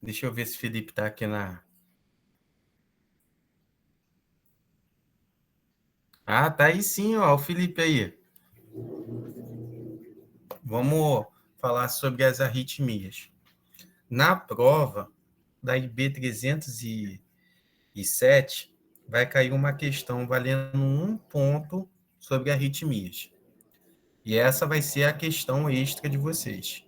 Deixa eu ver se o Felipe está aqui na... Ah, tá aí sim, ó, o Felipe aí. Vamos falar sobre as arritmias. Na prova da IB 307, vai cair uma questão valendo 1 ponto sobre arritmias. E essa vai ser a questão extra de vocês.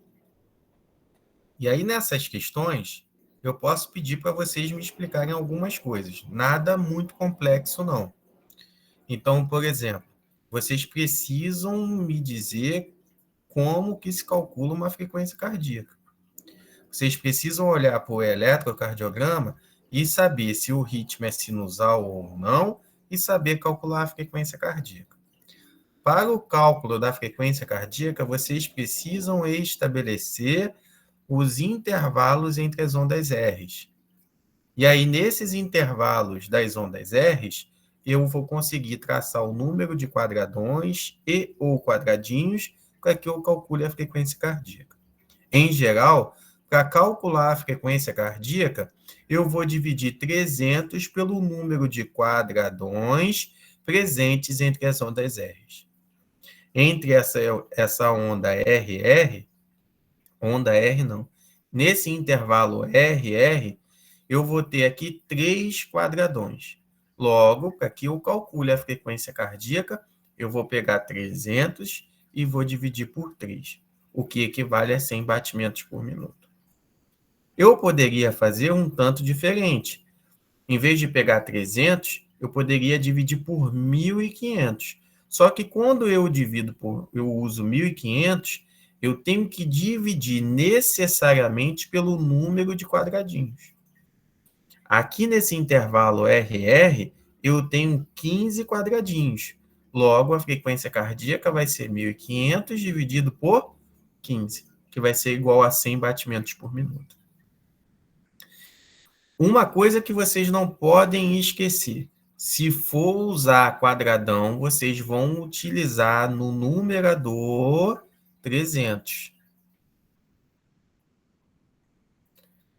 E aí, nessas questões, eu posso pedir para vocês me explicarem algumas coisas. Nada muito complexo, não. Então, por exemplo, vocês precisam me dizer como que se calcula uma frequência cardíaca. Vocês precisam olhar para o eletrocardiograma e saber se o ritmo é sinusal ou não e saber calcular a frequência cardíaca. Para o cálculo da frequência cardíaca, vocês precisam estabelecer os intervalos entre as ondas R's. E aí, nesses intervalos das ondas R's, eu vou conseguir traçar o número de quadradões e ou quadradinhos para que eu calcule a frequência cardíaca. Em geral, para calcular a frequência cardíaca, eu vou dividir 300 pelo número de quadradões presentes entre as ondas R's. Entre essa onda RR, onda R não, nesse intervalo RR, eu vou ter aqui 3 quadradões. Logo, para que eu calcule a frequência cardíaca, eu vou pegar 300 e vou dividir por 3, o que equivale a 100 batimentos por minuto. Eu poderia fazer um tanto diferente. Em vez de pegar 300, eu poderia dividir por 1.500. Só que quando eu uso 1.500, eu tenho que dividir necessariamente pelo número de quadradinhos. Aqui nesse intervalo RR, eu tenho 15 quadradinhos. Logo, a frequência cardíaca vai ser 1.500 dividido por 15, que vai ser igual a 100 batimentos por minuto. Uma coisa que vocês não podem esquecer, se for usar quadradão, vocês vão utilizar no numerador 300.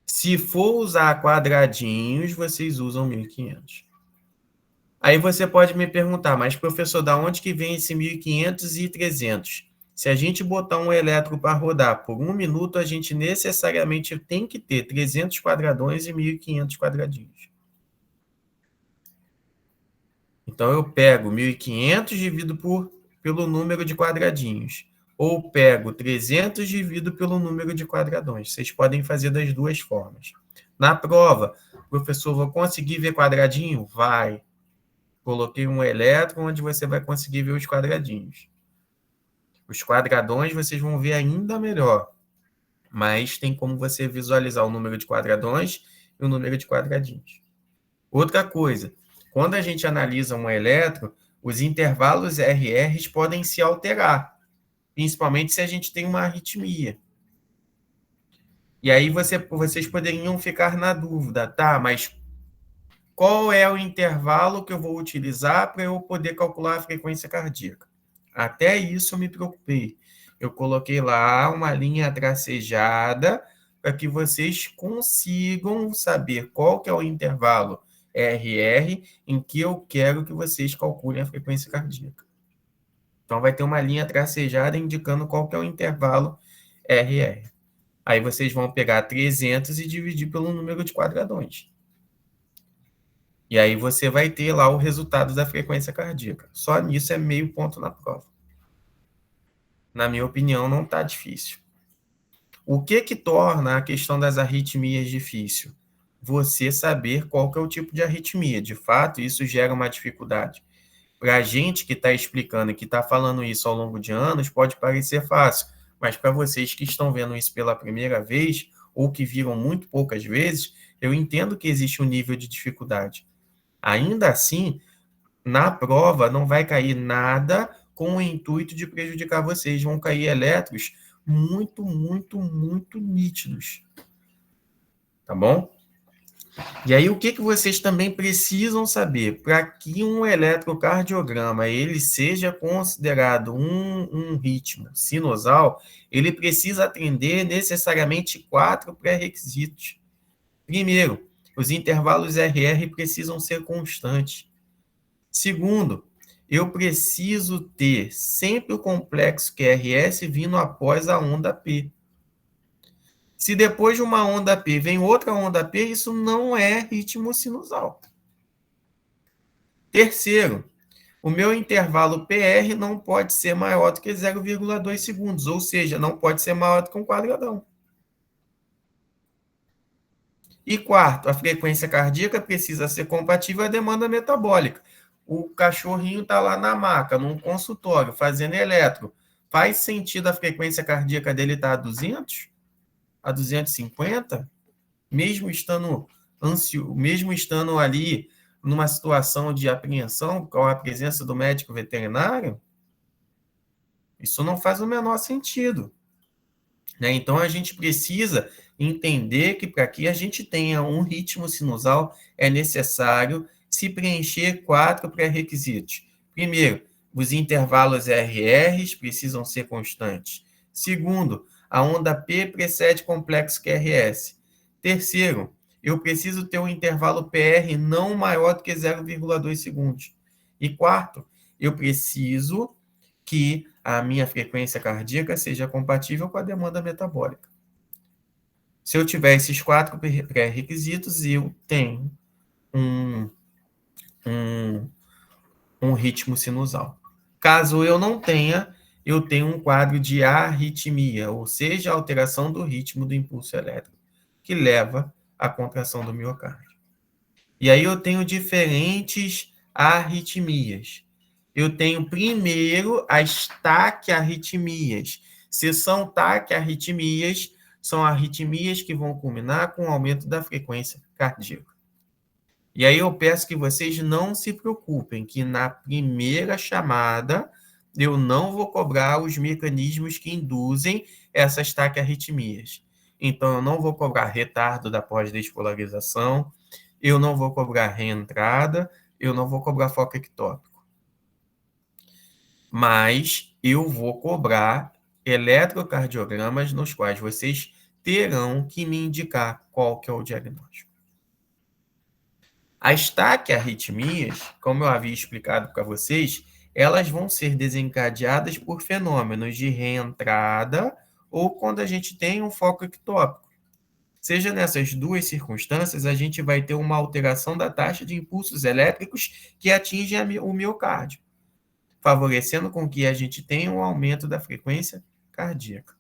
Se for usar quadradinhos, vocês usam 1.500. Aí você pode me perguntar, mas professor, da onde que vem esse 1.500 e 300? Se a gente botar um elétron para rodar por 1 minuto, a gente necessariamente tem que ter 300 quadradões e 1.500 quadradinhos. Então, eu pego 1.500 divido pelo número de quadradinhos. Ou pego 300 divido pelo número de quadradões. Vocês podem fazer das duas formas. Na prova, professor, vou conseguir ver quadradinho? Vai. Coloquei um elétron onde você vai conseguir ver os quadradinhos. Os quadradões vocês vão ver ainda melhor. Mas tem como você visualizar o número de quadradões e o número de quadradinhos. Outra coisa, quando a gente analisa um elétron, os intervalos RRs podem se alterar, principalmente se a gente tem uma arritmia. E aí vocês poderiam ficar na dúvida, tá? Mas qual é o intervalo que eu vou utilizar para eu poder calcular a frequência cardíaca? Até isso eu me preocupei. Eu coloquei lá uma linha tracejada para que vocês consigam saber qual que é o intervalo RR em que eu quero que vocês calculem a frequência cardíaca. Então, vai ter uma linha tracejada indicando qual que é o intervalo RR. Aí vocês vão pegar 300 e dividir pelo número de quadradões. E aí você vai ter lá o resultado da frequência cardíaca. Só nisso é meio ponto na prova. Na minha opinião, não está difícil. O que torna a questão das arritmias difícil? Você saber qual que é o tipo de arritmia. De fato, isso gera uma dificuldade. Para a gente que está explicando e que está falando isso ao longo de anos, pode parecer fácil, mas para vocês que estão vendo isso pela primeira vez, ou que viram muito poucas vezes, eu entendo que existe um nível de dificuldade. Ainda assim, na prova não vai cair nada com o intuito de prejudicar vocês. Vão cair elétrons muito, muito, muito nítidos. Tá bom? E aí, o que vocês também precisam saber? Para que um eletrocardiograma ele seja considerado um ritmo sinusal, ele precisa atender necessariamente 4 pré-requisitos. Primeiro, os intervalos RR precisam ser constantes. Segundo, eu preciso ter sempre o complexo QRS vindo após a onda P. Se depois de uma onda P vem outra onda P, isso não é ritmo sinusal. Terceiro, o meu intervalo PR não pode ser maior do que 0,2 segundos, ou seja, não pode ser maior do que um quadradão. E quarto, a frequência cardíaca precisa ser compatível à demanda metabólica. O cachorrinho está lá na maca, num consultório, fazendo eletro. Faz sentido a frequência cardíaca dele estar a 200? A 250? Mesmo estando mesmo estando ali numa situação de apreensão com a presença do médico veterinário? Isso não faz o menor sentido. Né? Então, a gente precisa entender que para que a gente tenha um ritmo sinusal, é necessário se preencher 4 pré-requisitos. Primeiro, os intervalos RRs precisam ser constantes. Segundo, a onda P precede complexo QRS. Terceiro, eu preciso ter um intervalo PR não maior do que 0,2 segundos. E quarto, eu preciso que a minha frequência cardíaca seja compatível com a demanda metabólica. Se eu tiver esses 4 pré-requisitos, eu tenho um ritmo sinusal. Caso eu não tenha, eu tenho um quadro de arritmia, ou seja, alteração do ritmo do impulso elétrico, que leva à contração do miocárdio. E aí eu tenho diferentes arritmias. Eu tenho primeiro as taquiarritmias. Se são taquiarritmias, são arritmias que vão culminar com o aumento da frequência cardíaca. E aí eu peço que vocês não se preocupem, que na primeira chamada eu não vou cobrar os mecanismos que induzem essas taquiarritmias. Então, eu não vou cobrar retardo da pós-despolarização, eu não vou cobrar reentrada, eu não vou cobrar foco ectópico. Mas eu vou cobrar eletrocardiogramas nos quais vocês terão que me indicar qual que é o diagnóstico. As taquiarritmias, como eu havia explicado para vocês, elas vão ser desencadeadas por fenômenos de reentrada ou quando a gente tem um foco ectópico. Seja nessas duas circunstâncias, a gente vai ter uma alteração da taxa de impulsos elétricos que atinge o miocárdio, favorecendo com que a gente tenha um aumento da frequência cardíaca.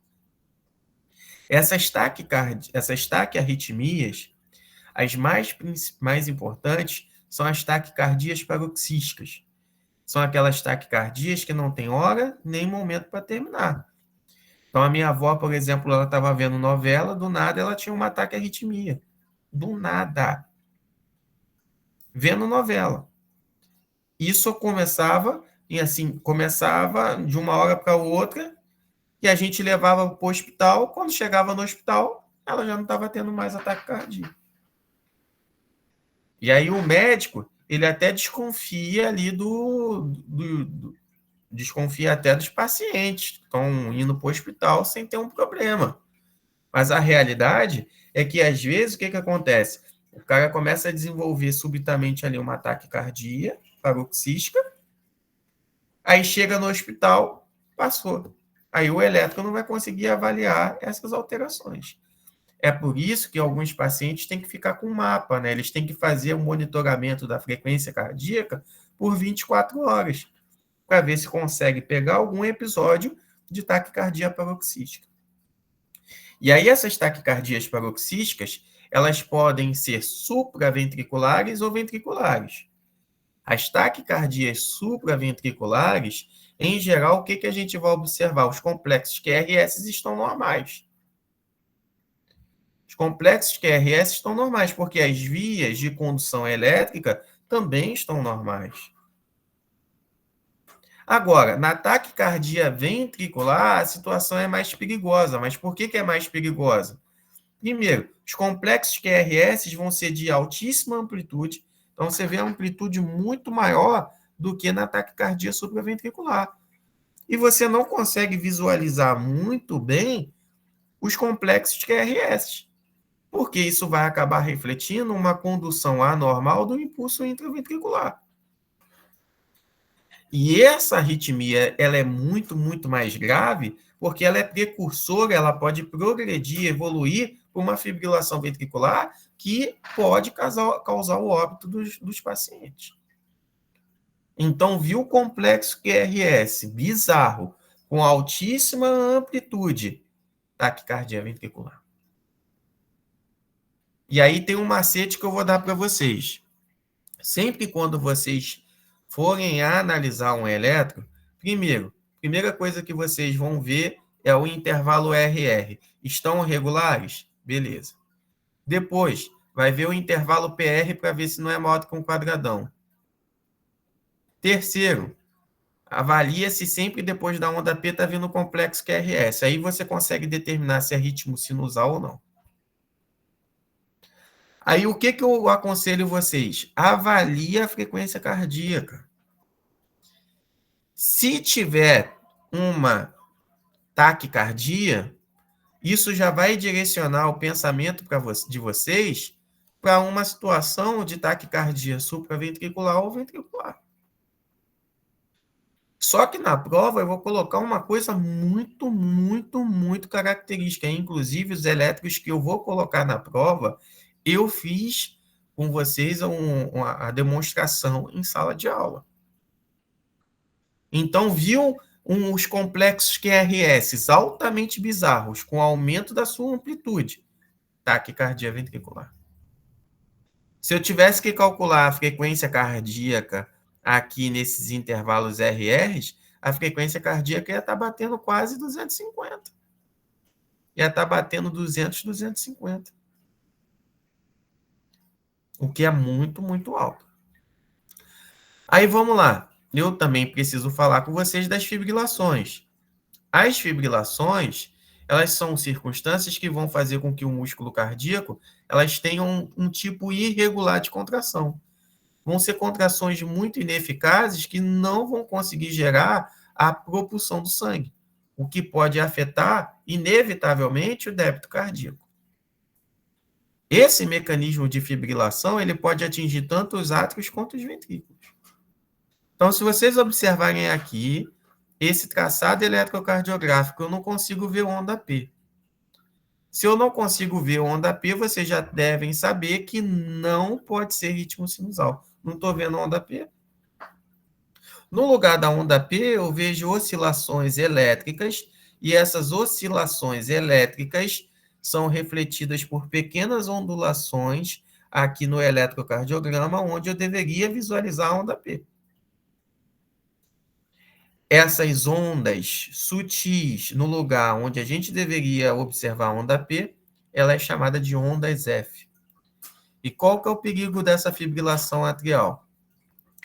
Essas taquiarritmias, as mais importantes são as taquicardias paroxísticas. São aquelas taquicardias que não tem hora nem momento para terminar. Então, a minha avó, por exemplo, ela estava vendo novela, do nada ela tinha um ataque arritmia. Do nada. Vendo novela. Isso começava, e assim, começava de uma hora para outra, e a gente levava para o hospital. Quando chegava no hospital, ela já não estava tendo mais ataque cardíaco. E aí o médico, ele até desconfia ali desconfia até dos pacientes que estão indo para o hospital sem ter um problema. Mas a realidade é que, às vezes, o que acontece? O cara começa a desenvolver subitamente ali uma taquicardia paroxística, aí chega no hospital, passou. Aí o elétrico não vai conseguir avaliar essas alterações. É por isso que alguns pacientes têm que ficar com mapa, né? Eles têm que fazer um monitoramento da frequência cardíaca por 24 horas, para ver se consegue pegar algum episódio de taquicardia paroxística. E aí essas taquicardias paroxísticas, elas podem ser supraventriculares ou ventriculares. As taquicardias supraventriculares, em geral, o que a gente vai observar? Os complexos QRS estão normais. Os complexos QRS estão normais, porque as vias de condução elétrica também estão normais. Agora, na taquicardia ventricular, a situação é mais perigosa. Mas por que é mais perigosa? Primeiro, os complexos QRS vão ser de altíssima amplitude, então você vê a amplitude muito maior do que na taquicardia supraventricular. E você não consegue visualizar muito bem os complexos QRS, porque isso vai acabar refletindo uma condução anormal do impulso intraventricular. E essa arritmia, ela é muito, muito mais grave, porque ela é precursora, ela pode progredir, evoluir para uma fibrilação ventricular que pode causar o óbito dos pacientes. Então, viu o complexo QRS, bizarro, com altíssima amplitude, taquicardia ventricular. E aí tem um macete que eu vou dar para vocês. Sempre quando vocês forem analisar um eletro, primeira coisa que vocês vão ver é o intervalo RR. Estão regulares? Beleza. Depois, vai ver o intervalo PR para ver se não é maior do que um quadradão. Terceiro, avalia se sempre depois da onda P está vindo o complexo QRS. Aí você consegue determinar se é ritmo sinusal ou não. Aí o que eu aconselho vocês? Avalie a frequência cardíaca. Se tiver uma taquicardia, isso já vai direcionar o pensamento de vocês para uma situação de taquicardia supraventricular ou ventricular. Só que na prova eu vou colocar uma coisa muito, muito, muito característica. Inclusive, os elétricos que eu vou colocar na prova, eu fiz com vocês a demonstração em sala de aula. Então, viu uns complexos QRS altamente bizarros, com aumento da sua amplitude, taquicardia ventricular. Se eu tivesse que calcular a frequência cardíaca aqui nesses intervalos RRs, a frequência cardíaca ia estar batendo quase 250. Ia estar batendo 200, 250. O que é muito, muito alto. Aí vamos lá. Eu também preciso falar com vocês das fibrilações. As fibrilações, elas são circunstâncias que vão fazer com que o músculo cardíaco elas tenham um tipo irregular de contração. Vão ser contrações muito ineficazes que não vão conseguir gerar a propulsão do sangue, o que pode afetar, inevitavelmente, o débito cardíaco. Esse mecanismo de fibrilação ele pode atingir tanto os átrios quanto os ventrículos. Então, se vocês observarem aqui, esse traçado eletrocardiográfico, eu não consigo ver onda P. Se eu não consigo ver onda P, vocês já devem saber que não pode ser ritmo sinusal. Não estou vendo onda P. No lugar da onda P, eu vejo oscilações elétricas, e essas oscilações elétricas são refletidas por pequenas ondulações aqui no eletrocardiograma, onde eu deveria visualizar a onda P. Essas ondas sutis no lugar onde a gente deveria observar a onda P, ela é chamada de ondas F. E qual que é o perigo dessa fibrilação atrial?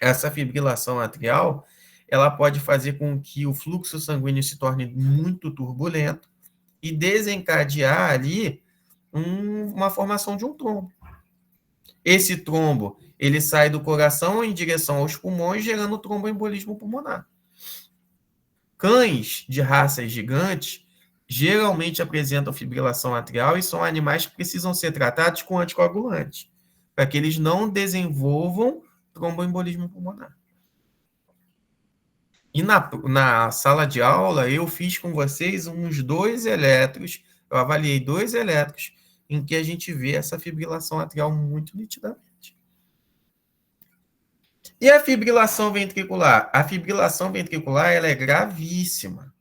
Essa fibrilação atrial, ela pode fazer com que o fluxo sanguíneo se torne muito turbulento e desencadear ali uma formação de um trombo. Esse trombo, ele sai do coração em direção aos pulmões, gerando tromboembolismo pulmonar. Cães de raças gigantes geralmente apresentam fibrilação atrial e são animais que precisam ser tratados com anticoagulantes, para que eles não desenvolvam tromboembolismo pulmonar. E na sala de aula, eu fiz com vocês uns 2 eletros, eu avaliei 2 eletros, em que a gente vê essa fibrilação atrial muito nitidamente. E a fibrilação ventricular? A fibrilação ventricular ela é gravíssima.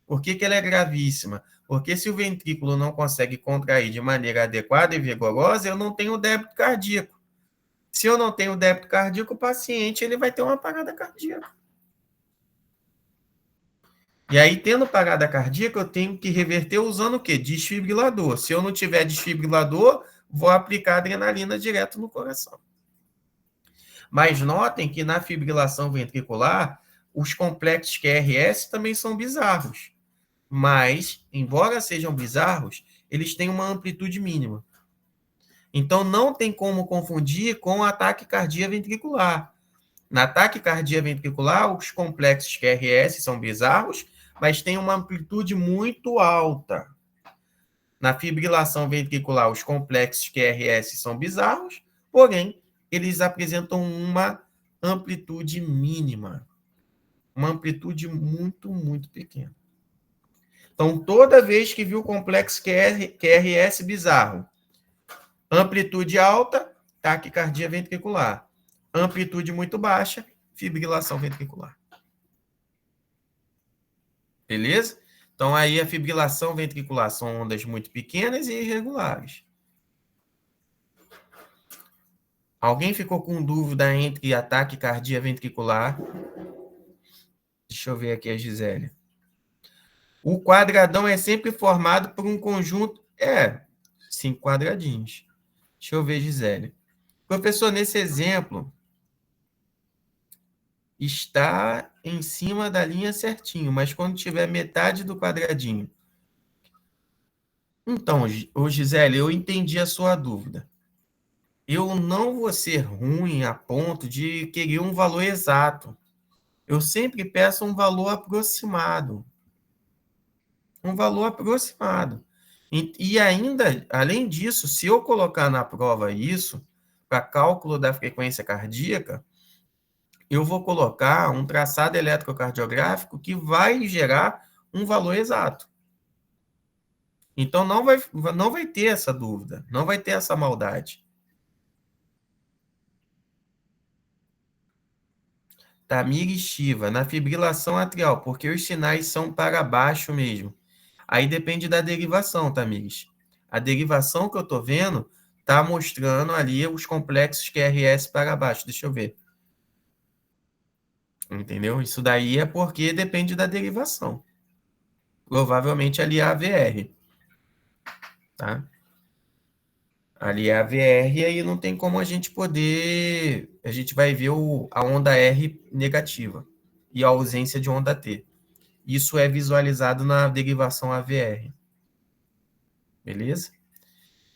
Por que ela é gravíssima? Porque se o ventrículo não consegue contrair de maneira adequada e vigorosa, eu não tenho débito cardíaco. Se eu não tenho débito cardíaco, o paciente ele vai ter uma parada cardíaca. E aí, tendo parada cardíaca, eu tenho que reverter usando o quê? Desfibrilador. Se eu não tiver desfibrilador, vou aplicar adrenalina direto no coração. Mas notem que na fibrilação ventricular, os complexos QRS também são bizarros. Mas, embora sejam bizarros, eles têm uma amplitude mínima. Então, não tem como confundir com a taquicardia ventricular. Na taquicardia ventricular, os complexos QRS são bizarros, mas têm uma amplitude muito alta. Na fibrilação ventricular, os complexos QRS são bizarros, porém, eles apresentam uma amplitude mínima. Uma amplitude muito, muito pequena. Então, toda vez que viu o complexo QRS bizarro, amplitude alta, taquicardia ventricular. Amplitude muito baixa, fibrilação ventricular. Beleza? Então, aí a fibrilação ventricular são ondas muito pequenas e irregulares. Alguém ficou com dúvida entre ataque cardíaco ventricular? Deixa eu ver aqui a Gisele. O quadradão é sempre formado por um conjunto... 5 quadradinhos. Deixa eu ver, Gisele. Professor, nesse exemplo, está em cima da linha certinho, mas quando tiver metade do quadradinho. Então, Gisele, eu entendi a sua dúvida. Eu não vou ser ruim a ponto de querer um valor exato. Eu sempre peço um valor aproximado. Um valor aproximado. E ainda, além disso, se eu colocar na prova isso, para cálculo da frequência cardíaca, eu vou colocar um traçado eletrocardiográfico que vai gerar um valor exato. Então, não vai ter essa dúvida, não vai ter essa maldade. Tamir Shiva, na fibrilação atrial, porque os sinais são para baixo mesmo. Aí depende da derivação, Tamires. A derivação que eu estou vendo está mostrando ali os complexos QRS para baixo. Deixa eu ver. Entendeu? Isso daí é porque depende da derivação. Provavelmente ali é a VR. Tá? Ali é a VR e aí não tem como a gente poder... A gente vai ver a onda R negativa e a ausência de onda T. Isso é visualizado na derivação AVR. Beleza?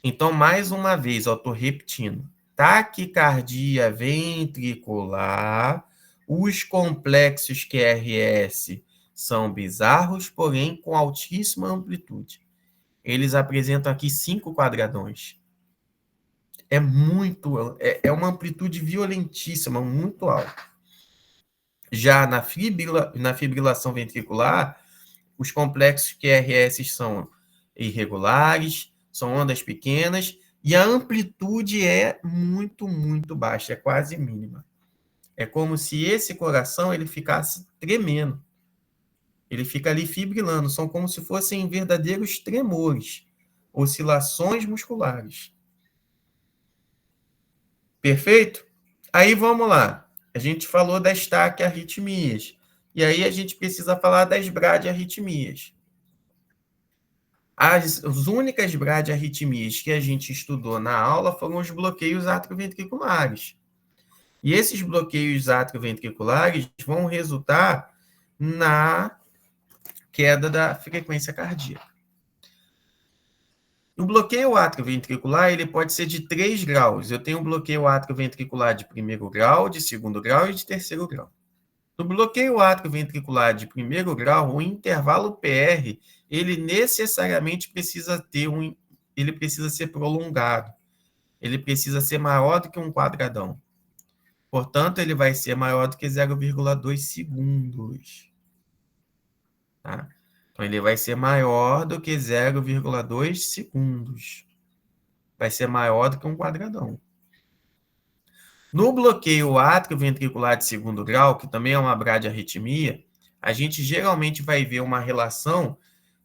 Então, mais uma vez, eu estou repetindo. Taquicardia ventricular, os complexos QRS são bizarros, porém com altíssima amplitude. Eles apresentam aqui 5 quadradões. É uma amplitude violentíssima, muito alta. Já na fibrilação ventricular, os complexos QRS são irregulares, são ondas pequenas, e a amplitude é muito, muito baixa, é quase mínima. É como se esse coração ele ficasse tremendo. Ele fica ali fibrilando, são como se fossem verdadeiros tremores, oscilações musculares. Perfeito? Aí vamos lá. A gente falou das taquiarritmias. E aí a gente precisa falar das bradiarritmias. As únicas bradiarritmias que a gente estudou na aula foram os bloqueios atrioventriculares. E esses bloqueios atrioventriculares vão resultar na queda da frequência cardíaca. O bloqueio atrioventricular ele pode ser de 3 graus. Eu tenho um bloqueio atrioventricular de 1º grau, de 2º grau e de 3º grau. No bloqueio atrioventricular de 1º grau, o intervalo PR, ele necessariamente precisa ele precisa ser prolongado. Ele precisa ser maior do que um quadradão. Portanto, ele vai ser maior do que 0,2 segundos. Tá? Então, ele vai ser maior do que 0,2 segundos. Vai ser maior do que um quadradão. No bloqueio atrioventricular de 2º grau, que também é uma bradiarritmia, a gente geralmente vai ver uma relação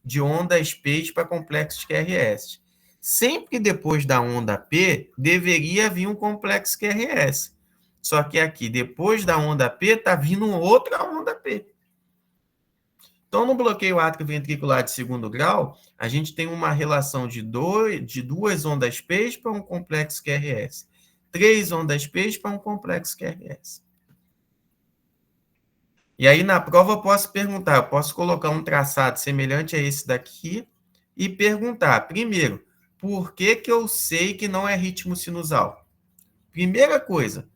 de ondas P para complexos QRS. Sempre depois da onda P, deveria vir um complexo QRS. Só que aqui, depois da onda P, está vindo outra onda P. Então, no bloqueio atrioventricular de 2º grau, a gente tem uma relação de duas ondas P para um complexo QRS. 3 ondas P para um complexo QRS. E aí, na prova, eu posso colocar um traçado semelhante a esse daqui e perguntar, primeiro, por que eu sei que não é ritmo sinusal? Primeira coisa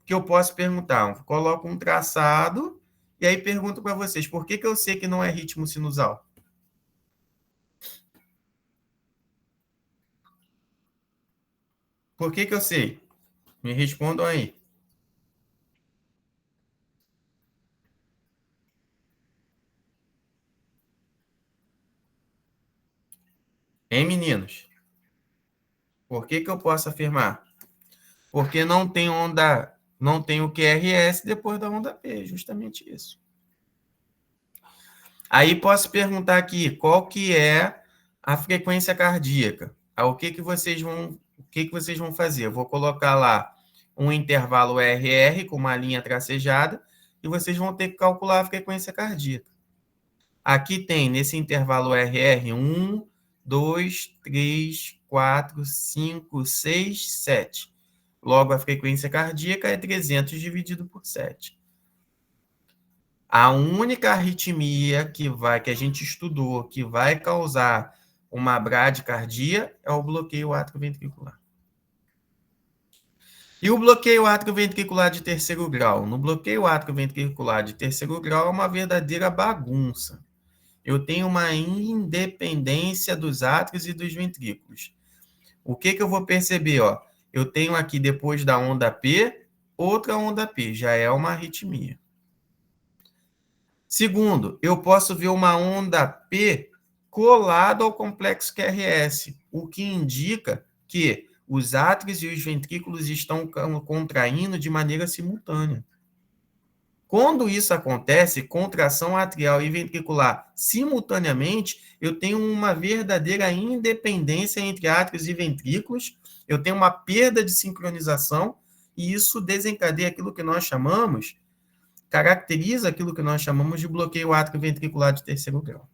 que eu posso perguntar, eu coloco um traçado e aí pergunto para vocês, por que eu sei que não é ritmo sinusal? Por que eu sei? Me respondam aí. Hein, meninos? Por que eu posso afirmar? Porque não tem onda, não tem o QRS depois da onda P, justamente isso. Aí posso perguntar aqui, qual que é a frequência cardíaca? O que vocês vão fazer? Eu vou colocar lá um intervalo RR com uma linha tracejada e vocês vão ter que calcular a frequência cardíaca. Aqui tem, nesse intervalo RR, 1, 2, 3, 4, 5, 6, 7. Logo, a frequência cardíaca é 300 dividido por 7. A única arritmia que a gente estudou que vai causar uma bradicardia é o bloqueio atrioventricular. E o bloqueio atrioventricular de terceiro grau? No bloqueio atrioventricular de terceiro grau é uma verdadeira bagunça. Eu tenho uma independência dos átrios e dos ventrículos. O que eu vou perceber? Ó? Eu tenho aqui, depois da onda P, outra onda P, já é uma arritmia. Segundo, eu posso ver uma onda P colada ao complexo QRS, o que indica que os átrios e os ventrículos estão contraindo de maneira simultânea. Quando isso acontece, contração atrial e ventricular simultaneamente, eu tenho uma verdadeira independência entre átrios e ventrículos, eu tenho uma perda de sincronização, e isso desencadeia aquilo que nós chamamos, caracteriza aquilo que nós chamamos de bloqueio atrioventricular de terceiro grau.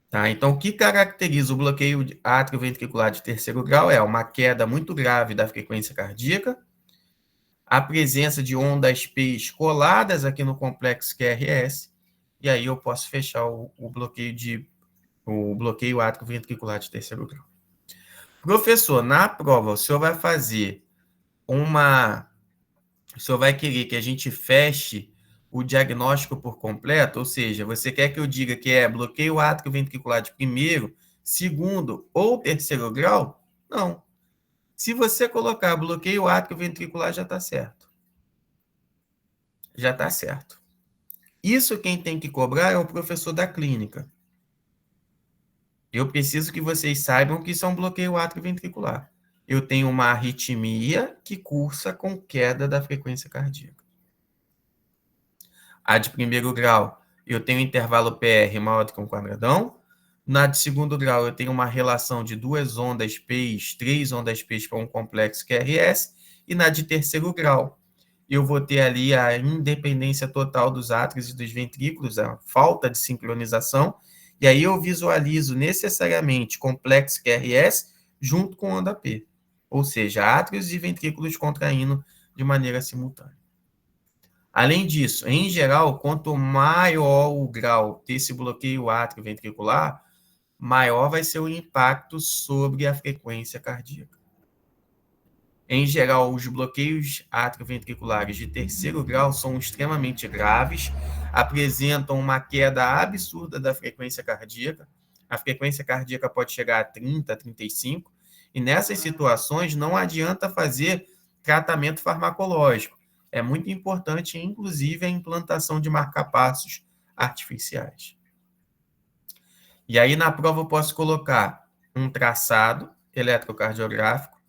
Tá? Então, o que caracteriza o bloqueio atrioventricular de terceiro grau é uma queda muito grave da frequência cardíaca, a presença de ondas P coladas aqui no complexo QRS, e aí eu posso fechar o bloqueio atrioventricular de terceiro grau. Professor, na prova, o senhor vai fazer o senhor vai querer que a gente feche o diagnóstico por completo, ou seja, você quer que eu diga que é bloqueio atrioventricular de primeiro, segundo ou terceiro grau? Não. Se você colocar bloqueio atrioventricular, já está certo. Já está certo. Isso quem tem que cobrar é o professor da clínica. Eu preciso que vocês saibam que isso é um bloqueio atrioventricular. Eu tenho uma arritmia que cursa com queda da frequência cardíaca. A de primeiro grau, eu tenho intervalo PR maior do que um quadradão. Na de segundo grau, eu tenho uma relação de duas ondas P, três ondas P para um complexo QRS. E na de terceiro grau, eu vou ter ali a independência total dos átrios e dos ventrículos, a falta de sincronização. E aí eu visualizo necessariamente complexo QRS junto com onda P. Ou seja, átrios e ventrículos contraindo de maneira simultânea. Além disso, em geral, quanto maior o grau desse bloqueio atrioventricular, maior vai ser o impacto sobre a frequência cardíaca. Em geral, os bloqueios atrioventriculares de terceiro grau são extremamente graves, apresentam uma queda absurda da frequência cardíaca. A frequência cardíaca pode chegar a 30, 35, e nessas situações não adianta fazer tratamento farmacológico. É muito importante, inclusive, a implantação de marcapassos artificiais. E aí, na prova, eu posso colocar um traçado eletrocardiográfico,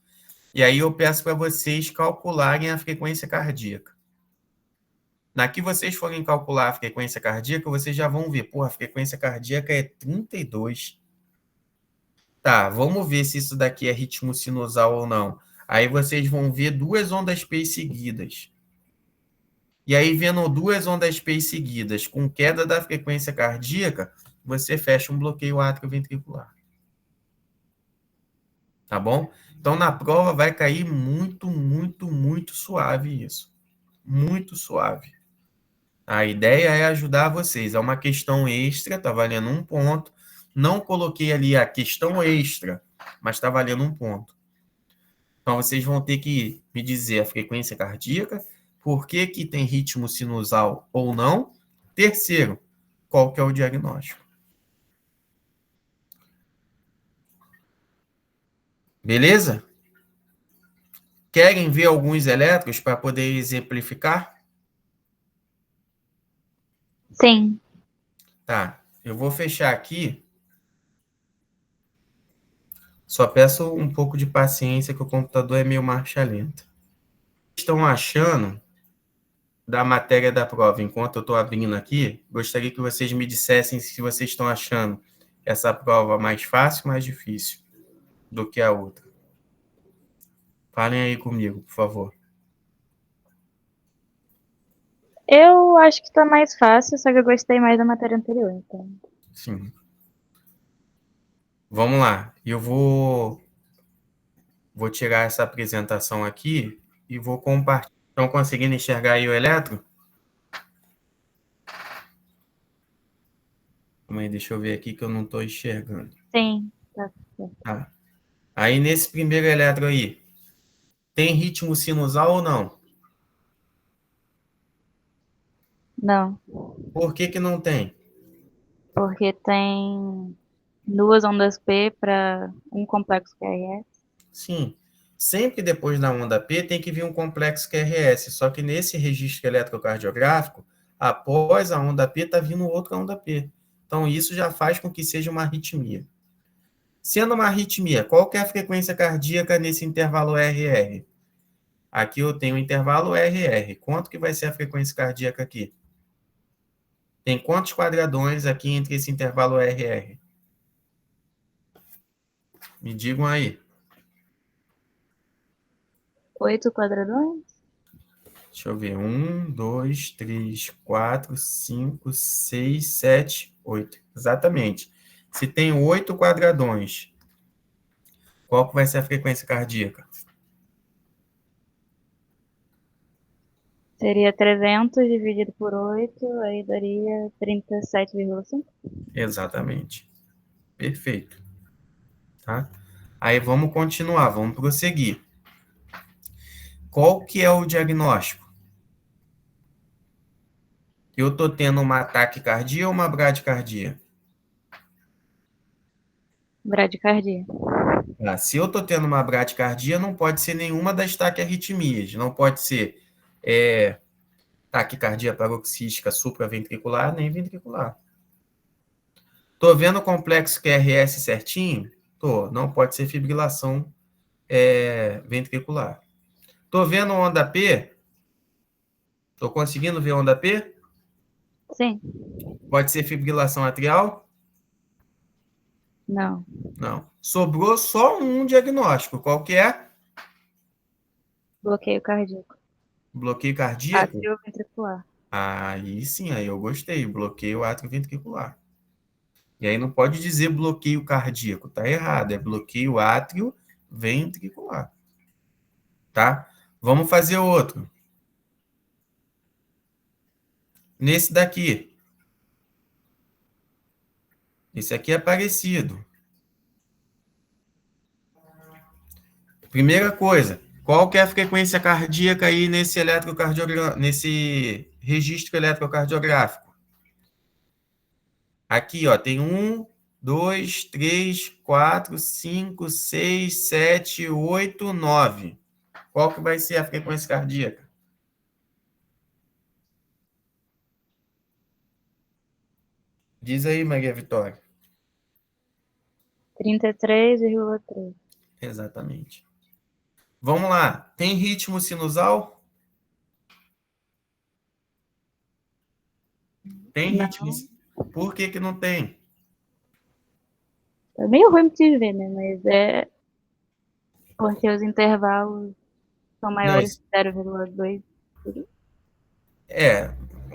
e aí eu peço para vocês calcularem a frequência cardíaca. Na que vocês forem calcular a frequência cardíaca, vocês já vão ver, a frequência cardíaca é 32. Tá, vamos ver se isso daqui é ritmo sinusal ou não. Aí vocês vão ver duas ondas P seguidas. E aí, vendo duas ondas P seguidas com queda da frequência cardíaca, você fecha um bloqueio atrioventricular. Tá bom? Então, na prova vai cair muito, muito, muito suave isso. Muito suave. A ideia é ajudar vocês. É uma questão extra, está valendo 1 ponto. Não coloquei ali a questão extra, mas está valendo 1 ponto. Então, vocês vão ter que me dizer a frequência cardíaca, por que tem ritmo sinusal ou não. Terceiro, qual que é o diagnóstico? Beleza? Querem ver alguns elétrons para poder exemplificar? Sim. Tá. Eu vou fechar aqui. Só peço um pouco de paciência que o computador é meio marcha lenta. Estão achando da matéria da prova, enquanto eu estou abrindo aqui, gostaria que vocês me dissessem se vocês estão achando essa prova mais fácil ou mais difícil do que a outra. Falem aí comigo, por favor. Eu acho que tá mais fácil, só que eu gostei mais da matéria anterior, então. Sim. Vamos lá. Eu vou tirar essa apresentação aqui e vou compartilhar. Estão conseguindo enxergar aí o elétron? Mas deixa eu ver aqui que eu não estou enxergando. Sim, tá certo. Tá. Aí nesse primeiro elétron aí, tem ritmo sinusal ou não? Não, Por que que não tem? porque tem duas ondas P para um complexo QRS. Sim. Sempre depois da onda P tem que vir um complexo QRS, só que nesse registro eletrocardiográfico, após a onda P, está vindo outra onda P. Então, isso já faz com que seja uma arritmia. Sendo uma arritmia, qual que é a frequência cardíaca nesse intervalo RR? Aqui eu tenho o intervalo RR. Quanto que vai ser a frequência cardíaca aqui? Tem quantos quadradões aqui entre esse intervalo RR? Me digam aí. 8 quadradões? Deixa eu ver. 1, 2, 3, 4, 5, 6, 7, 8. Exatamente. Se tem 8 quadradões, qual que vai ser a frequência cardíaca? Seria 300 dividido por 8, aí daria 37,5. Exatamente. Perfeito. Tá? Aí vamos continuar, vamos prosseguir. Qual que é o diagnóstico? Eu estou tendo uma taquicardia ou uma bradicardia? Bradicardia. Ah, se eu estou tendo uma bradicardia, não pode ser nenhuma das taquiarritmias. Não pode ser taquicardia paroxística supraventricular, nem ventricular. Estou vendo o complexo QRS certinho? Tô. Não pode ser fibrilação ventricular. Estou vendo onda P? Estou conseguindo ver onda P? Sim. Pode ser fibrilação atrial? Não. Não. Sobrou só um diagnóstico. Qual que é? Bloqueio cardíaco. Bloqueio cardíaco? Atrioventricular. Aí sim, aí eu gostei. Bloqueio atrioventricular. E aí não pode dizer bloqueio cardíaco, tá errado. É bloqueio átrio ventricular. Tá? Vamos fazer outro. Nesse daqui. Esse aqui é parecido. Primeira coisa, qual que é a frequência cardíaca aí nesse registro eletrocardiográfico? Aqui, ó, tem 1, 2, 3, 4, 5, 6, 7, 8, 9. Qual que vai ser a frequência cardíaca? Diz aí, Maria Vitória. 33,3. Exatamente. Vamos lá. Tem ritmo sinusal? Tem ritmo. Não. Por que que não tem? É meio ruim de ver, né? Mas é porque os intervalos são Não, maiores que 0,2.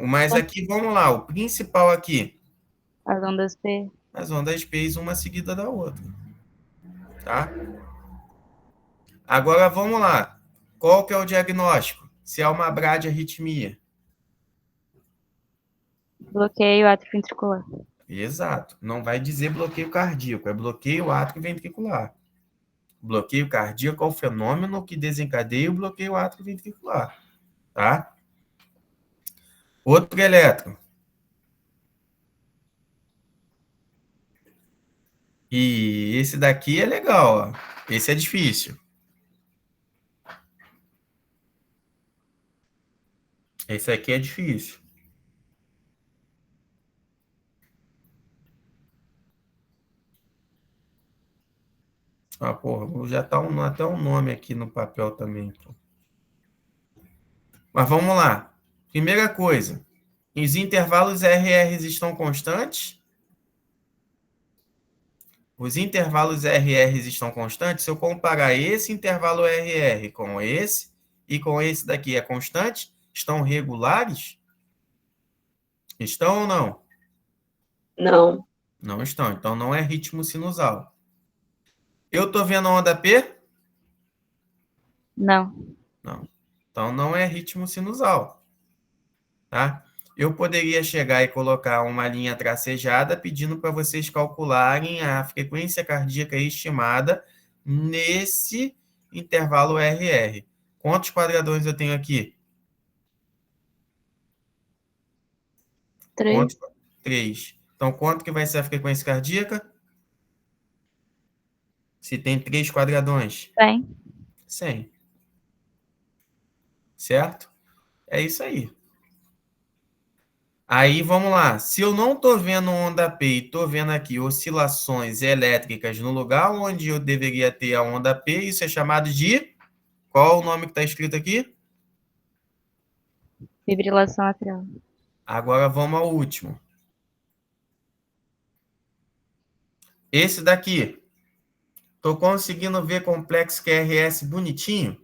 mas aqui, vamos lá. O principal aqui, As ondas P. as ondas P, uma seguida da outra. Tá? Agora, vamos lá. Qual que é o diagnóstico? Se é uma bradiarritmia. Bloqueio atrioventricular. Exato. Não vai dizer bloqueio cardíaco, é bloqueio atrioventricular. Bloqueio cardíaco é o fenômeno que desencadeia o bloqueio atrioventricular. Tá? Outro elétron. E esse daqui é legal, ó. Esse é difícil. Esse aqui é difícil. Ah, porra, já tá até um nome aqui no papel também. Pô. Mas vamos lá. Primeira coisa. Os intervalos RR estão constantes? Os intervalos RR estão constantes? Se eu comparar esse intervalo RR com esse e com esse daqui, é constante? Estão regulares? Estão ou não? Não. Não estão. Então, não é ritmo sinusal. Eu estou vendo a onda P? Não. Não. Então, não é ritmo sinusal. Tá? Eu poderia chegar e colocar uma linha tracejada pedindo para vocês calcularem a frequência cardíaca estimada nesse intervalo RR. Quantos quadradões eu tenho aqui? 3. 3. Então, quanto que vai ser a frequência cardíaca? Se tem 3 quadradões? 100. 100. Certo? É isso aí. Aí, vamos lá. Se eu não estou vendo onda P e estou vendo aqui oscilações elétricas no lugar onde eu deveria ter a onda P, isso é chamado de... Qual o nome que está escrito aqui? Fibrilação atrial. Agora vamos ao último. Esse daqui. Estou conseguindo ver complexo QRS bonitinho?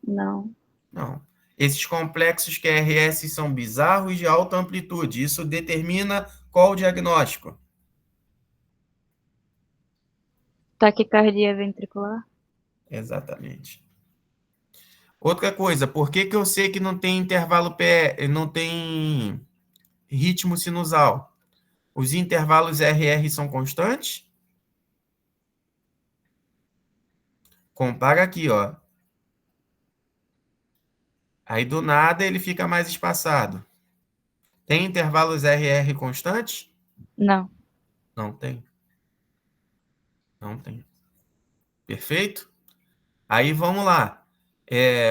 Não. Não. Esses complexos QRS são bizarros de alta amplitude. Isso determina qual o diagnóstico? Taquicardia ventricular. Exatamente. Outra coisa, por que que eu sei que não tem intervalo P, não tem ritmo sinusal? Os intervalos RR são constantes? Compara aqui, ó. Aí do nada ele fica mais espaçado. Tem intervalos RR constantes? Não. Não tem. Não tem. Perfeito? Aí vamos lá.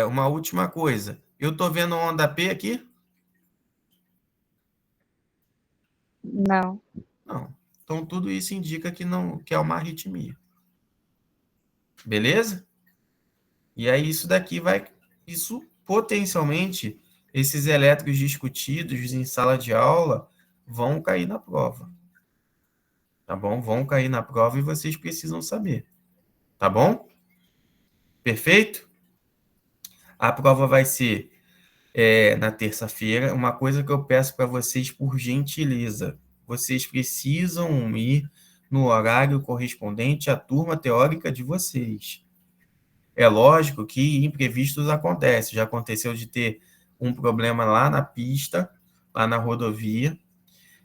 Uma última coisa. Eu estou vendo onda P aqui? Não. Não. Então tudo isso indica que não, que é uma arritmia. Beleza? E aí isso daqui vai, isso potencialmente, esses elétricos discutidos em sala de aula vão cair na prova. Tá bom? Vão cair na prova e vocês precisam saber. Tá bom? Perfeito? A prova vai ser na terça-feira. Uma coisa que eu peço para vocês, por gentileza, vocês precisam ir no horário correspondente à turma teórica de vocês. É lógico que imprevistos acontecem. Já aconteceu de ter um problema lá na pista, lá na rodovia,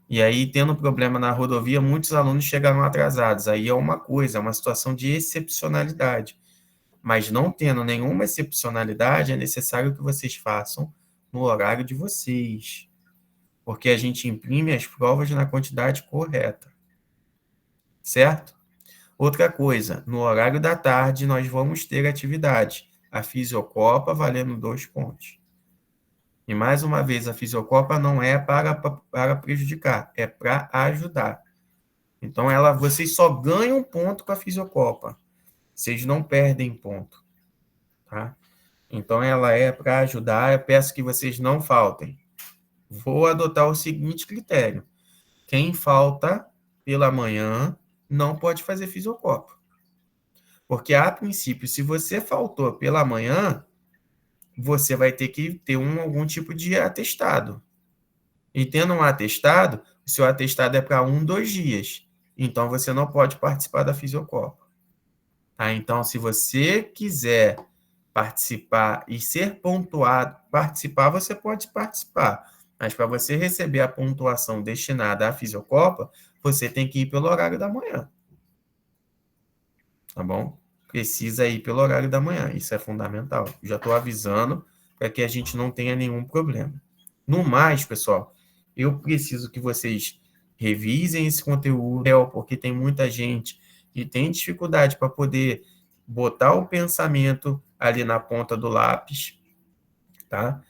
e aí, tendo problema na rodovia, muitos alunos chegaram atrasados. Aí é uma coisa, é uma situação de excepcionalidade. Mas não tendo nenhuma excepcionalidade, é necessário que vocês façam no horário de vocês. Porque a gente imprime as provas na quantidade correta. Certo? Outra coisa, no horário da tarde, nós vamos ter atividade. A Fisiocopa valendo 2 pontos. E, mais uma vez, a Fisiocopa não é para prejudicar, é para ajudar. Então, vocês só ganham ponto com a Fisiocopa. Vocês não perdem ponto. Tá? Então, ela é para ajudar. Eu peço que vocês não faltem. Vou adotar o seguinte critério. Quem falta pela manhã não pode fazer Fisiocopa. Porque, a princípio, se você faltou pela manhã, você vai ter que ter algum tipo de atestado. E tendo um atestado, o seu atestado é para 2 dias. Então, você não pode participar da Fisiocopa. Tá? Então, se você quiser participar e ser pontuado, participar, você pode participar. Mas para você receber a pontuação destinada à Fisiocopa, você tem que ir pelo horário da manhã. Tá bom? Precisa ir pelo horário da manhã. Isso é fundamental. Já estou avisando para que a gente não tenha nenhum problema. No mais, pessoal, eu preciso que vocês revisem esse conteúdo, porque tem muita gente e tem dificuldade para poder botar o pensamento ali na ponta do lápis, tá?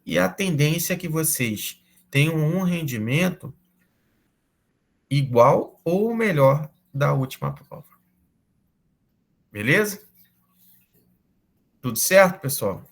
E a tendência é que vocês tenham um rendimento igual ou melhor da última prova. Beleza? Tudo certo, pessoal?